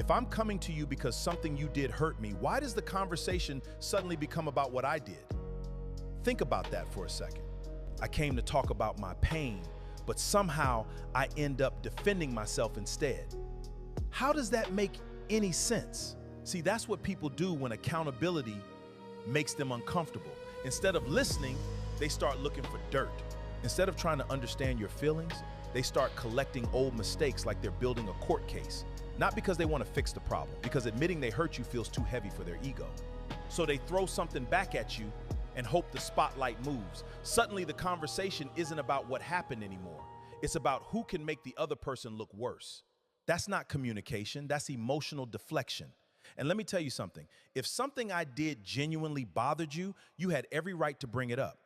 If I'm coming to you because something you did hurt me, why does the conversation suddenly become about what I did? Think about that for a second. I came to talk about my pain, but somehow I end up defending myself instead. How does that make any sense? See, that's what people do when accountability makes them uncomfortable. Instead of listening, they start looking for dirt. Instead of trying to understand your feelings, they start collecting old mistakes like they're building a court case. Not because they want to fix the problem, because admitting they hurt you feels too heavy for their ego. So they throw something back at you and hope the spotlight moves. Suddenly the conversation isn't about what happened anymore. It's about who can make the other person look worse. That's not communication, that's emotional deflection. And let me tell you something, if something I did genuinely bothered you, you had every right to bring it up.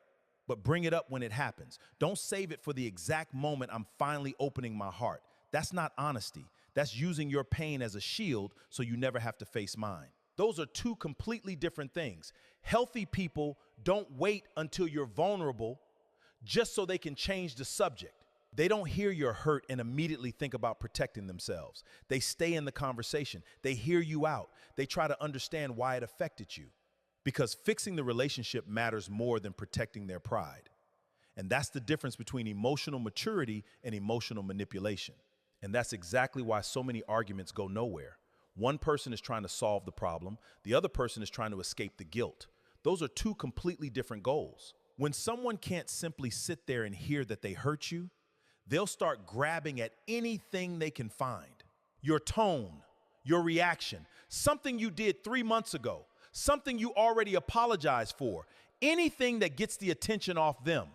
But bring it up when it happens. Don't save it for the exact moment I'm finally opening my heart. That's not honesty. That's using your pain as a shield so you never have to face mine. Those are two completely different things. Healthy people don't wait until you're vulnerable just so they can change the subject. They don't hear you're hurt and immediately think about protecting themselves. They stay in the conversation. They hear you out. They try to understand why it affected you. Because fixing the relationship matters more than protecting their pride. And that's the difference between emotional maturity and emotional manipulation. And that's exactly why so many arguments go nowhere. One person is trying to solve the problem, the other person is trying to escape the guilt. Those are two completely different goals. When someone can't simply sit there and hear that they hurt you, they'll start grabbing at anything they can find. Your tone, your reaction, something you did 3 months ago, something you already apologized for, anything that gets the attention off them.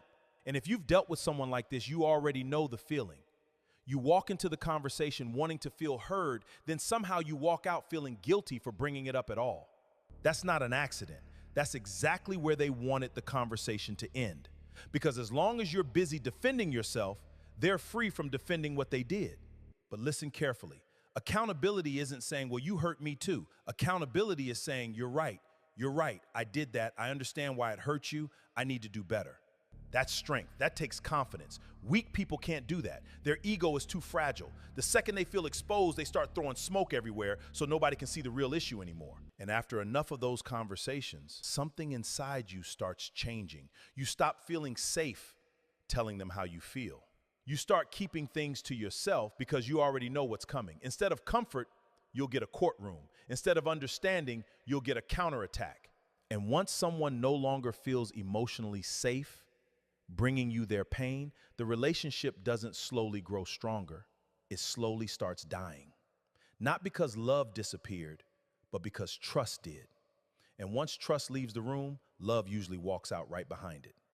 And if you've dealt with someone like this, you already know the feeling. You walk into the conversation wanting to feel heard, then somehow you walk out feeling guilty for bringing it up at all. That's not an accident. That's exactly where they wanted the conversation to end. Because as long as you're busy defending yourself, they're free from defending what they did. But listen carefully. Accountability isn't saying, well, you hurt me too. Accountability is saying, you're right, I did that, I understand why it hurt you, I need to do better. That's strength. That takes confidence. Weak people can't do that. Their ego is too fragile. The second they feel exposed, they start throwing smoke everywhere so nobody can see the real issue anymore. And after enough of those conversations, something inside you starts changing. You stop feeling safe telling them how you feel. You start keeping things to yourself because you already know what's coming. Instead of comfort, you'll get a courtroom. Instead of understanding, you'll get a counterattack. And once someone no longer feels emotionally safe, bringing you their pain, the relationship doesn't slowly grow stronger. It slowly starts dying. Not because love disappeared, but because trust did. And once trust leaves the room, love usually walks out right behind it.